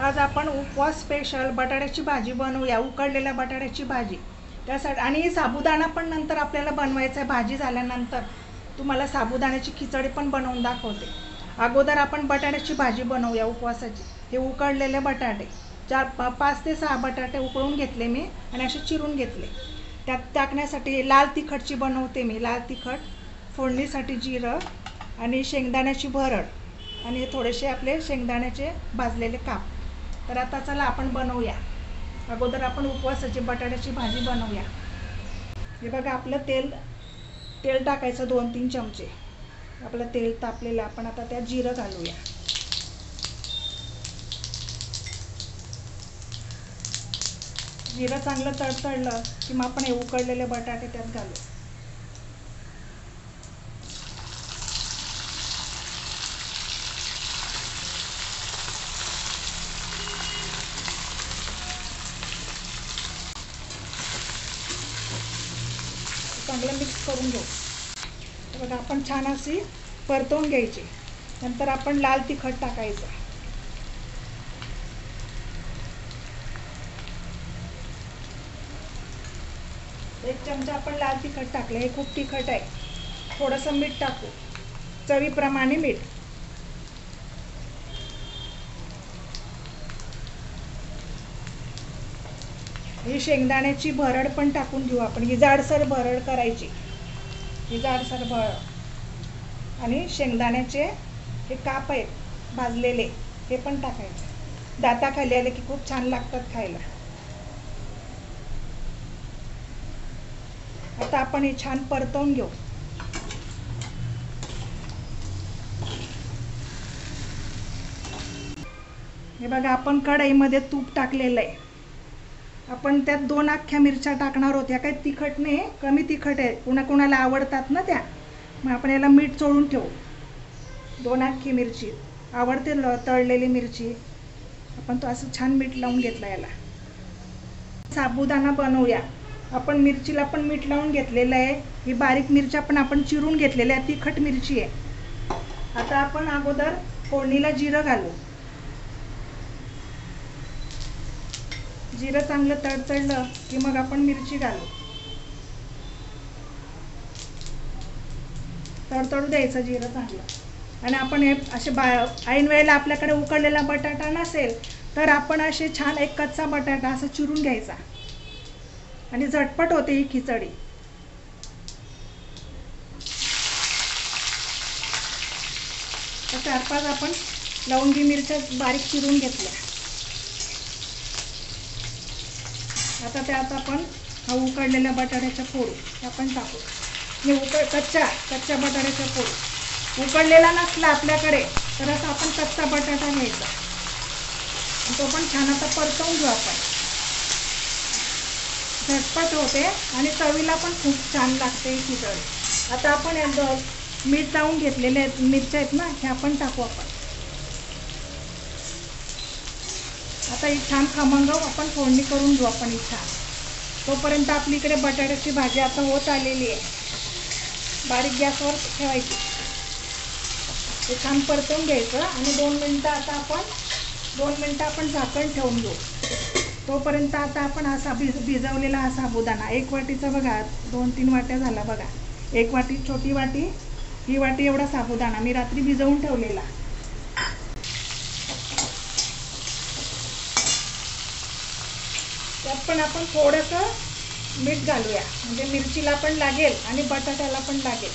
आज आपण उपवास स्पेशल बटाट्याची भाजी बनवूया, उकडलेल्या बटाट्याची भाजी. त्यासाठी आणि साबुदाणा पण नंतर आपल्याला बनवायचा आहे. भाजी झाल्यानंतर तुम्हाला साबुदाण्याची खिचडी पण बनवून दाखवते. अगोदर आपण बटाट्याची भाजी बनवूया उपवासाची. हे उकडलेले बटाटे 5 ते 6 बटाटे उकळून घेतले मी आणि असे चिरून घेतले. त्यात टाकण्यासाठी लाल तिखटची बनवते मी. लाल तिखट, फोडणीसाठी जिरं आणि शेंगदाण्याची भरड आणि थोडेसे आपले शेंगदाण्याचे भाजलेले काप. तर आता चला आपण बनवूया. अगोदर आपण उपवासाची बटाट्याची भाजी बनवूया. हे बघा, आपलं तेल टाकायचं 2-3 चमचे. आपलं तेल तापलेलं. आपण आता त्यात जिरं घालूया. जिरं चांगलं तडतडलं की मग आपण हे उकडलेले बटाटे त्यात घालू. चांगलं मिक्स करून घेऊ. बघा, आपण छान अशी परतवून घ्यायची. नंतर आपण लाल तिखट टाकायचं. एक चमचा आपण लाल तिखट टाकलं. हे खूप तिखट आहे. थोडंसं मीठ टाकू, चवीप्रमाणे मीठ. ही शेंगदाण्याची भरड पण टाकून घेऊ आपण. ही जाडसर भरड करायची. ही जाडसर भरड आणि शेंगदाण्याचे हे काप आहेत भाजलेले, हे पण टाकायचे. दाताखाली आले की खूप छान लागतात खायला. आता आपण हे छान परतवून घेऊ. हे बघा, आपण कढईमध्ये तूप टाकलेलं आहे. आपण त्यात 2 अख्ख्या मिरच्या टाकणार होत्या. काही तिखट नाही, कमी तिखट आहे. कुणाला आवडतात ना त्या. मग आपण याला मीठ चोळून ठेवू. 2 अख्खी मिरची आवडते, तळलेली मिरची. आपण तो असं छान मीठ लावून घेतलं याला. साबुदाणा बनवूया. आपण मिरचीला पण मीठ लावून घेतलेलं आहे. ही बारीक मिरच्या पण आपण चिरून घेतलेल्या आहे. तिखट मिरची आहे. आता आपण अगोदर फोडणीला जिरं घालू. जिरं चांगलं तडतडलं की मग आपण मिरची घालू. तडतडू द्यायचं जिरं चांगलं. आणि आपण हे असे ऐन वेळेला आपल्याकडे उकडलेला बटाटा नसेल तर आपण असे छान एक कच्चा बटाटा असं चिरून घ्यायचा. आणि झटपट होते ही खिचडी. तर 4-5 आपण लवंगी मिरच्या बारीक चिरून घेतल्या. आता त्यात आपण हा उकडलेल्या बटाट्याच्या फोडू आपण टाकू. हे कच्च्या बटाट्याच्या फोडू. उकडलेला नसला आपल्याकडे तर असं आपण कच्चा बटाटा घ्यायचा. तो पण छान आता परतवून घेऊ आपण. झटपट होते आणि चवीला पण खूप छान लागते ही खिचडी. आता आपण मीठ लावून घेतलेले आहेत मिरच्या आहेत ना, हे आपण टाकू आपण. आता ही छान खमंग आपण फोडणी करून घेऊ आपण. ही छान तोपर्यंत आपली इकडे बटाट्याची भाजी आता होत आलेली आहे. बारीक गॅसवर ठेवायची. हे छान परतवून घ्यायचं आणि 2 मिनटं आपण झाकण ठेवून घेऊ. तोपर्यंत आता आपण हा भिजवलेला हा साबुदाणा 1 वाटीचा बघा, 2-3 वाट्या झाला बघा. 1 वाटी, छोटी वाटी, ही वाटी एवढा साबुदाणा मी रात्री भिजवून ठेवलेला. त्यात पण आपण थोडंसं मीठ घालूया, म्हणजे मिरचीला पण लागेल आणि बटाट्याला पण लागेल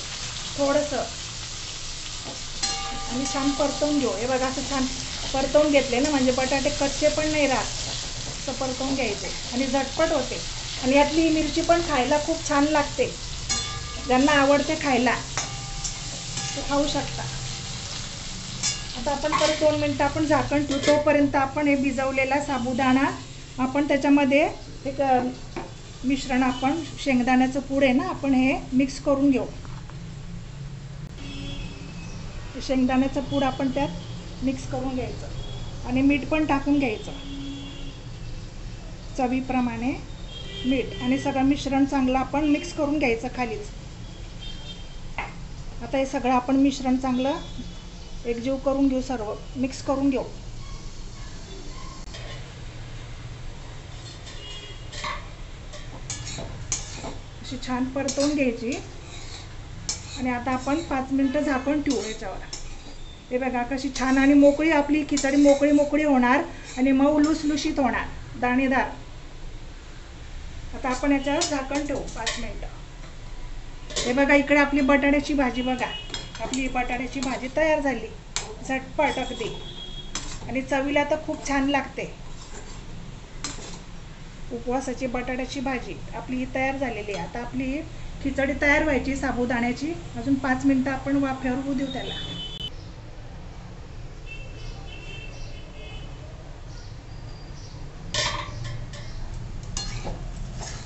थोडंसं. आणि छान परतवून घेऊ. हे बघा, असं छान परतवून घेतले ना, म्हणजे बटाटे कच्चे पण नाही राहत. असं परतवून घ्यायचे आणि झटपट होते. आणि यातली ही मिरची पण खायला खूप छान लागते. ज्यांना आवडते खायला ते खाऊ शकता. आता आपण परत 2 मिनटं आपण झाकण ठेवू. तोपर्यंत आपण हे भिजवलेला साबुदाणा आपण त्याच्यामध्ये एक मिश्रण, आपण शेंगदाण्याचं पूड आहे ना, आपण हे मिक्स करून घेऊ. शेंगदाण्याचं पूड आपण त्यात मिक्स करून घ्यायचं आणि मीठ पण टाकून घ्यायचं, चवीप्रमाणे मीठ. आणि सगळं मिश्रण चांगलं आपण मिक्स करून घ्यायचं खालीच. आता हे सगळं आपण मिश्रण चांगलं एकजीव करून घेऊ. सर्व मिक्स करून घेऊ. अशी छान परतवून घ्यायची आणि आता आपण 5 मिनिटं झाकण ठेवू याच्यावर. हे बघा कशी छान आणि मोकळी आपली खिचडी मोकळी मोकळी होणार आणि मऊ लुसलुशीत होणार, दाणेदार. आता आपण याच्यावर झाकण ठेवू 5 मिनिटं. हे बघा इकडे आपली बटाट्याची भाजी बघा. आपली बटाट्याची भाजी तयार झाली, झटपट अगदी, आणि चवीला तर खूप छान लागते. उपवासाची बटाट्याची भाजी आपली तयार झालेली आहे. आता आपली खिचडी तयार व्हायची साबुदाण्याची. अजून 5 मिनिटं आपण वाफेवर होऊ देऊ त्याला.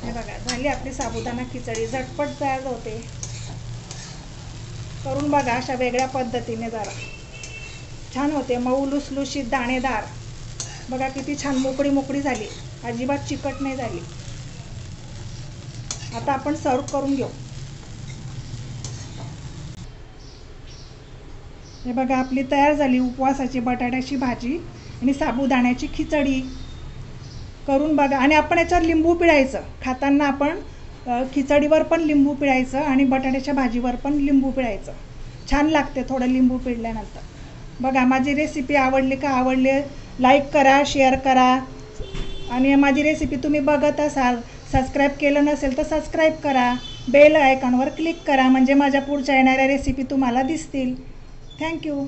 हे बघा झाली आपली साबुदाणा खिचडी, झटपट तयार होते. करून बघा अशा वेगळ्या पद्धतीने, जरा छान होते, मऊ लुसलुशीत दाणेदार. बघा किती छान मोकळी मोकळी झाली, अजिबात चिकट नाही झाली. आता आपण सर्व करून घेऊ. हे बघा आपली तयार झाली उपवासाची बटाट्याची भाजी आणि साबुदाण्याची खिचडी. करून बघा. आणि आपण याच्यावर लिंबू पिळायचं खाताना. आपण खिचडीवर पण लिंबू पिळायचं आणि बटाट्याच्या भाजीवर पण लिंबू पिळायचं. छान लागते थोडं लिंबू पिळल्यानंतर. बघा माझी रेसिपी आवडली का? आवडली लाईक करा, शेअर करा. आणि माझी रेसिपी तुम्ही बघत असाल, सबस्क्राईब केलं नसेल तर सबस्क्राईब करा. बेल आयकॉनवर क्लिक करा म्हणजे माझ्या पुढच्या येणाऱ्या रेसिपी तुम्हाला दिसतील. थँक्यू.